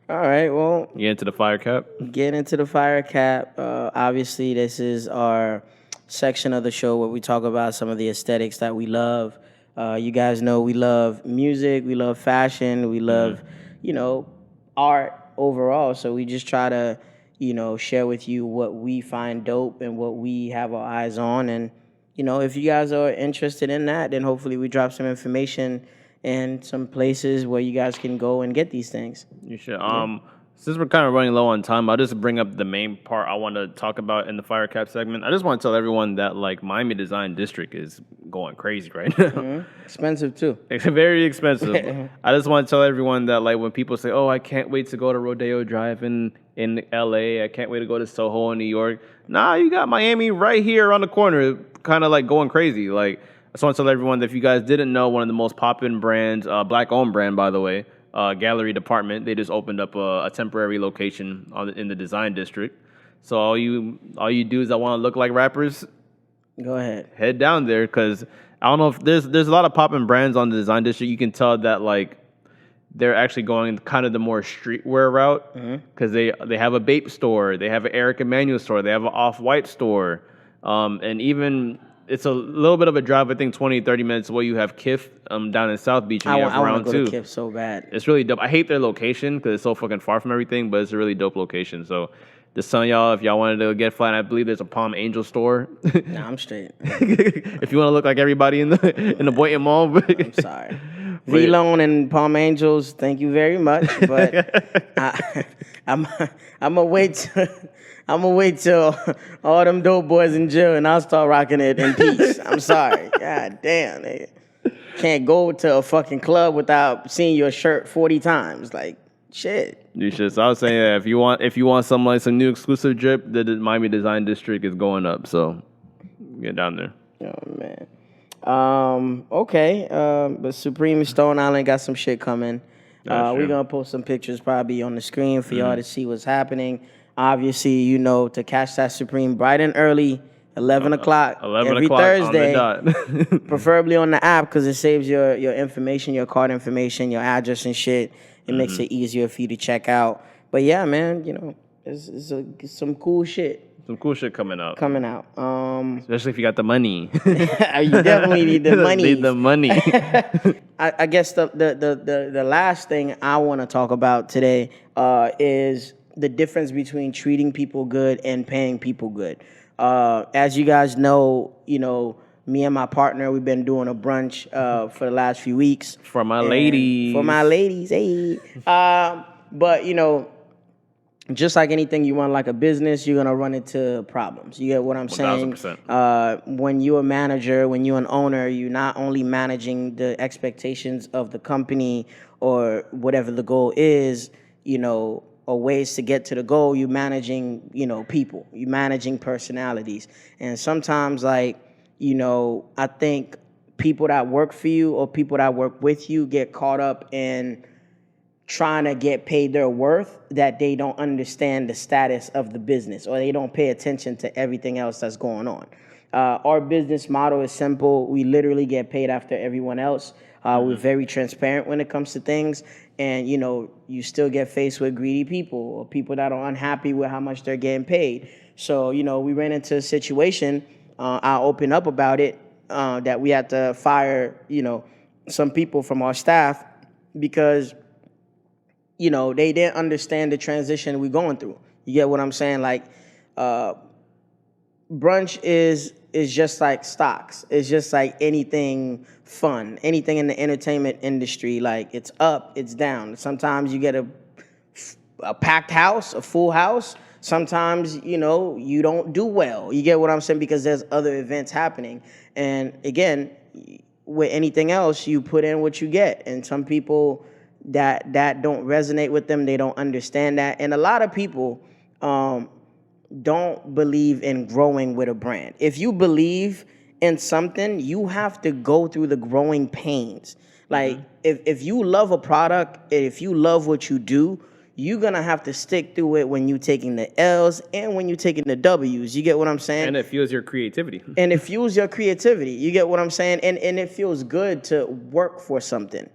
All right, well. Get into the fire cap? Get into the fire cap. Obviously, this is our section of the show where we talk about some of the aesthetics that we love. You guys know we love music, we love fashion, we love, art overall. So we just try to, share with you what we find dope and what we have our eyes on. And, if you guys are interested in that, then hopefully we drop some information and some places where you guys can go and get these things. You should. Since we're kind of running low on time, I'll just bring up the main part I want to talk about in the fire cap segment. I just want to tell everyone that like Miami Design District is going crazy right now. Expensive too. It's very expensive. I just want to tell everyone that like when people say, "Oh, I can't wait to go to Rodeo Drive in LA. I can't wait to go to Soho in New York." Nah, you got Miami right here around the corner, kind of like going crazy. Like I just want to tell everyone that if you guys didn't know, one of the most poppin' brands, black-owned brand by the way, Gallery Department, they just opened up a temporary location in the Design District. So all you dudes that want to look like rappers, go ahead, head down there because I don't know if there's a lot of poppin' brands on the Design District. You can tell that like they're actually going kind of the more streetwear route because they have a Bape store, they have an Eric Emanuel store, they have an Off-White store, and even. It's a little bit of a drive, I think 20, 30 minutes away. You have Kif down in South Beach, and you have Round 2. I want to go to Kif so bad. It's really dope. I hate their location because it's so fucking far from everything, but it's a really dope location. So just telling y'all, if y'all wanted to get flat, I believe there's a Palm Angel store. Nah, I'm straight. If you want to look like everybody in the Boynton Mall. I'm sorry. V-Lone and Palm Angels, thank you very much, but I'm gonna wait till all them dope boys in jail and I'll start rocking it in peace. I'm sorry. God damn, nigga. Can't go to a fucking club without seeing your shirt 40 times. Like, shit. You should. So I was saying that if you want some new exclusive drip, the Miami Design District is going up. So get down there. Oh man. Okay. But Supreme Stone Island got some shit coming. We're gonna post some pictures probably on the screen for y'all to see what's happening. Obviously, to catch that Supreme bright and early, 11 o'clock every Thursday, preferably on the app because it saves your information, your card information, your address and shit. It makes it easier for you to check out. But yeah, man, it's some cool shit. Some cool shit coming out. Especially if you got the money. You definitely need the money. Need the money. I guess the last thing I want to talk about today is the difference between treating people good and paying people good. As you guys know, me and my partner, we've been doing a brunch for the last few weeks. For my ladies, hey. But, just like anything you run like a business, you're going to run into problems. You get what I'm saying? 1000%. When you're a manager, when you're an owner, you're not only managing the expectations of the company or whatever the goal is, or ways to get to the goal, you're managing, people. You're managing personalities. And sometimes, I think people that work for you or people that work with you get caught up in trying to get paid their worth, that they don't understand the status of the business, or they don't pay attention to everything else that's going on. Our business model is simple. We literally get paid after everyone else. We're very transparent when it comes to things. And, you still get faced with greedy people or people that are unhappy with how much they're getting paid. So, we ran into a situation, I'll open up about it, that we had to fire, some people from our staff because, they didn't understand the transition we're going through. You get what I'm saying? Like, brunch is just like stocks. It's just like anything fun, anything in the entertainment industry. Like, it's up, it's down. Sometimes you get a packed house, a full house. Sometimes, you don't do well. You get what I'm saying? Because there's other events happening. And again, with anything else, you put in what you get. And some people that don't resonate with them, they don't understand that. And a lot of people don't believe in growing with a brand. If you believe in something, you have to go through the growing pains. Like, if you love a product, if you love what you do, you're going to have to stick through it when you're taking the L's and when you're taking the W's. You get what I'm saying? And it fuels your creativity. You get what I'm saying? And it feels good to work for something.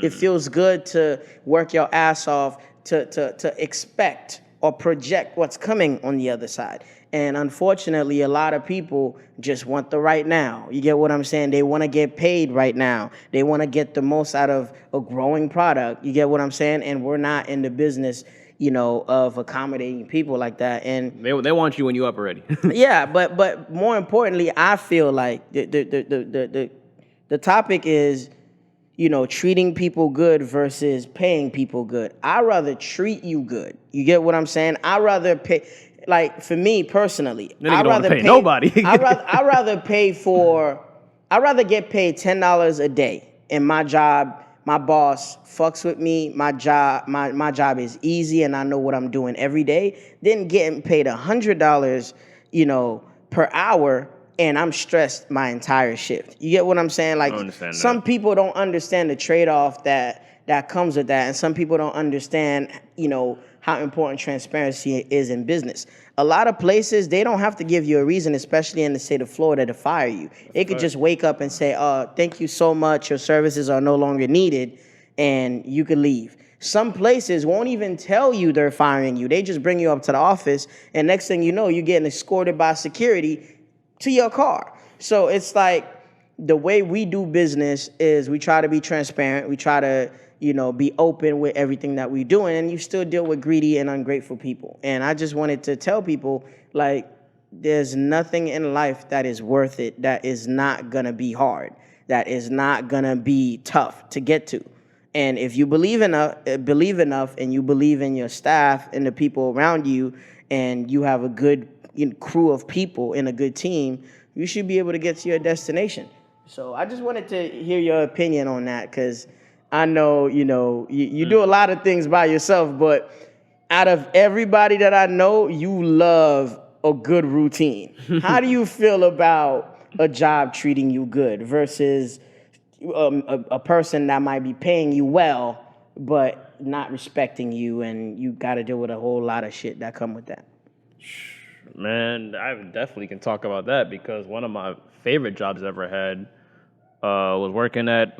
It feels good to work your ass off to expect or project what's coming on the other side. And unfortunately, a lot of people just want the right now. You get what I'm saying? They want to get paid right now. They want to get the most out of a growing product. You get what I'm saying? And we're not in the business, of accommodating people like that. And they want you when you up already. Yeah, but more importantly, I feel like the topic is, treating people good versus paying people good. I'd rather treat you good. You get what I'm saying? I'd rather pay, like, for me personally, I'd rather pay nobody. I'd rather get paid $10 a day, and my job, my boss fucks with me. My job is easy, and I know what I'm doing every day, than getting paid $100, per hour, and I'm stressed my entire shift. You get what I'm saying? Like, some people don't understand the trade-off that comes with that, and some people don't understand, how important transparency is in business. A lot of places, they don't have to give you a reason, especially in the state of Florida, to fire you. They could just wake up and say, thank you so much, your services are no longer needed, and you could leave. Some places won't even tell you they're firing you. They just bring you up to the office, and next thing you know, you're getting escorted by security to your car. So it's like, the way we do business is we try to be transparent. We try to, be open with everything that we're doing, and you still deal with greedy and ungrateful people. And I just wanted to tell people, like, there's nothing in life that is worth it that is not gonna be hard, that is not gonna be tough to get to. And if you believe enough, and you believe in your staff and the people around you, and you have a good crew of people in a good team, you should be able to get to your destination. So I just wanted to hear your opinion on that, because I know, you do a lot of things by yourself, but out of everybody that I know, you love a good routine. How do you feel about a job treating you good versus a person that might be paying you well, but not respecting you, and you got to deal with a whole lot of shit that come with that? Man, I definitely can talk about that, because one of my favorite jobs I ever had was working at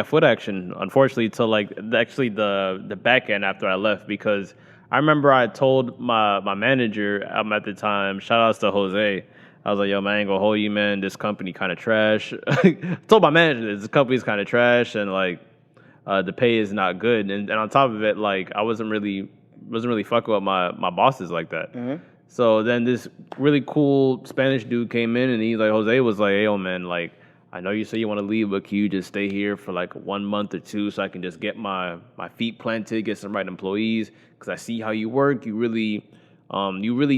Foot Action. Unfortunately, till the back end after I left, because I remember I told my manager at the time, shout outs to Jose, I was like, yo, man, I ain't gonna hold you, man. This company kind of trash. I told my manager this company's kind of trash, and the pay is not good. And on top of it, like, I wasn't really fucking with my bosses like that. Mm-hmm. So then this really cool Spanish dude came in, and Jose was like, hey, yo, man, like, I know you say you want to leave, but can you just stay here for like 1 month or two so I can just get my feet planted, get some right employees? Because I see how you work. You really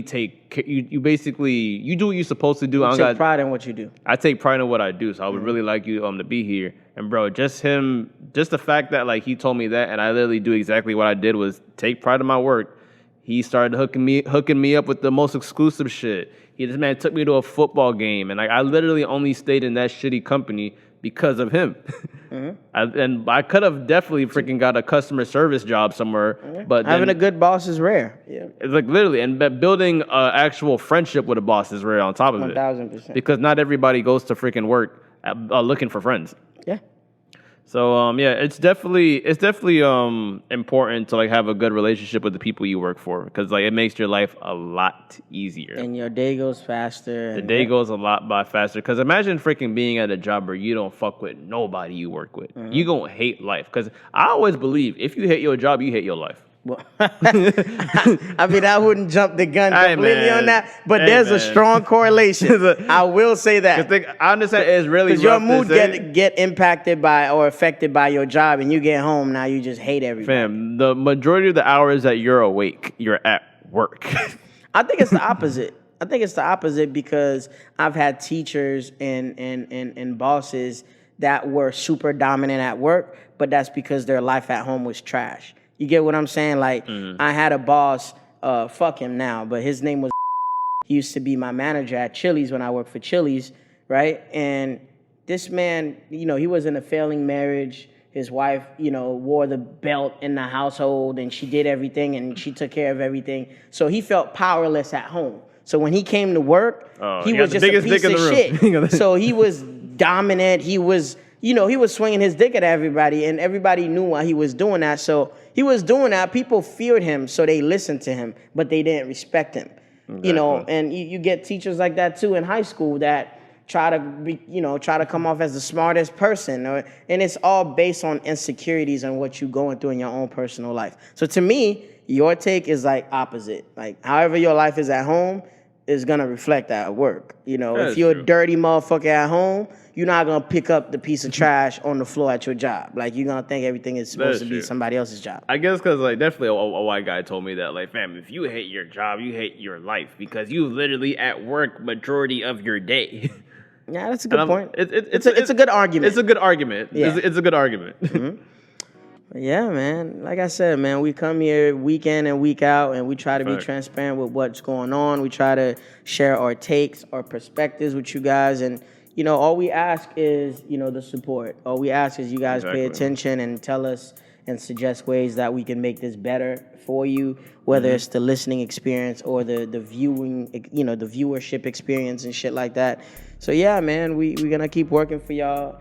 take, you basically, you do what you're supposed to do. You take pride in what you do. I take pride in what I do, so I would really like you to be here. And bro, just the fact that like he told me that, and I literally do exactly what I did, was take pride in my work. He started hooking me up with the most exclusive shit. This man took me to a football game, and like I literally only stayed in that shitty company because of him. Mm-hmm. I could have definitely freaking got a customer service job somewhere, but having a good boss is rare. Yeah, it's like literally, and building an actual friendship with a boss is rare on top of it. 1000%. Because not everybody goes to freaking work looking for friends. Yeah. So yeah, it's definitely important to like have a good relationship with the people you work for, because like it makes your life a lot easier. And your day goes faster. The day goes a lot faster. Because imagine freaking being at a job where you don't fuck with nobody you work with. Mm-hmm. You gonna hate life. Because I always believe if you hate your job, you hate your life. Well, I mean, I wouldn't jump the gun completely on that, but there's a strong correlation. I will say that. I understand it's really because your mood get impacted by or affected by your job, and you get home now you just hate everybody. Fam, the majority of the hours that you're awake, you're at work. I think it's the opposite. I think it's the opposite because I've had teachers and bosses that were super dominant at work, but that's because their life at home was trash. You get what I'm saying? Like, I had a boss, fuck him now, but his name was he used to be my manager at Chili's when I worked for Chili's, right? And this man, you know, he was in a failing marriage. His wife, you know, wore the belt in the household, and she did everything, and she took care of everything. So he felt powerless at home. So when he came to work, he was just a piece of shit. So he was dominant. He was, you know, he was swinging his dick at everybody, and everybody knew why he was doing that. So he was doing that. People feared him, so they listened to him, but they didn't respect him. Exactly. You know, and you get teachers like that too in high school that try to come off as the smartest person, and it's all based on insecurities and what you're going through in your own personal life. So to me, your take is like opposite. Like however your life is at home is gonna reflect at work. You know, if you're a dirty motherfucker at home, you're not gonna pick up the piece of trash on the floor at your job. Like you're gonna think everything is supposed to be somebody else's job. I guess because like definitely a white guy told me that like, fam, if you hate your job, you hate your life because you literally at work majority of your day. Yeah, that's a good point. It's a good argument. It's a good argument. Yeah. It's a good argument. Mm-hmm. Yeah, man. Like I said, man, we come here week in and week out, and we try to be transparent with what's going on. We try to share our takes, our perspectives with you guys, and you know, all we ask is, you know, the support. All we ask is you guys pay attention and tell us and suggest ways that we can make this better for you, whether it's the listening experience or the viewing, you know, the viewership experience and shit like that. So yeah, man, we're gonna keep working for y'all.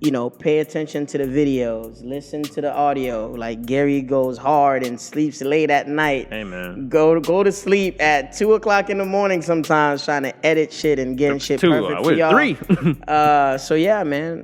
You know, pay attention to the videos, listen to the audio. Like Gary goes hard and sleeps late at night. Hey, man. Go to sleep at 2:00 in the morning sometimes, trying to edit shit and getting shit perfect for y'all. 3. So yeah, man,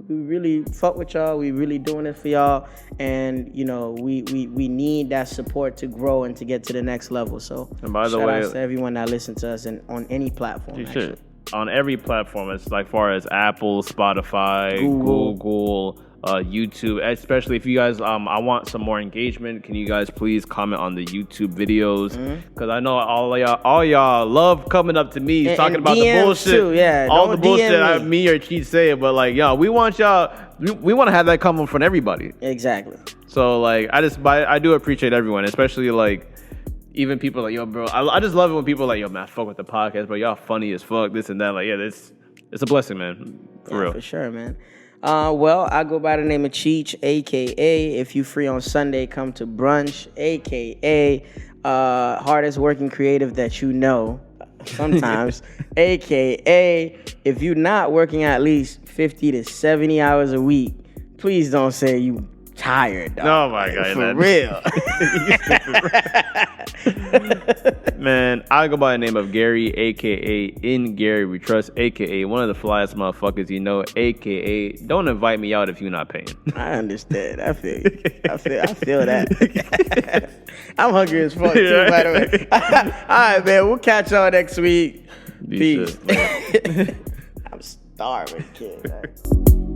we really fuck with y'all. We really doing it for y'all, and you know, we need that support to grow and to get to the next level. So and by the way, shout out to everyone that listens to us and on any platform. Actually. On every platform, it's like far as Apple, Spotify, Google, YouTube. Especially if you guys, I want some more engagement. Can you guys please comment on the YouTube videos? Because I know all y'all love coming up to me talking about the bullshit. Too, yeah. All the bullshit me or Cheat say, but like, yo, we want y'all. We want to have that come from everybody. Exactly. So like, I do appreciate everyone, especially like. Even people like, yo, bro, I just love it when people are like, yo, man, I fuck with the podcast, bro. Y'all funny as fuck, this and that. Like, yeah, it's a blessing, man. For real. For sure, man. Well, I go by the name of Cheech, a.k.a. if you free on Sunday, come to brunch, a.k.a. Hardest working creative that you know sometimes, a.k.a. if you're not working at least 50 to 70 hours a week, please don't say you tired, dog. Oh my God, for real. Man, I go by the name of Gary, aka In Gary We Trust, aka one of the flyest motherfuckers you know, aka don't invite me out if you're not paying. I understand. I feel you. I feel that. I'm hungry as fuck too, by the way. All right, man. We'll catch y'all next week. Peace. I'm starving, kid.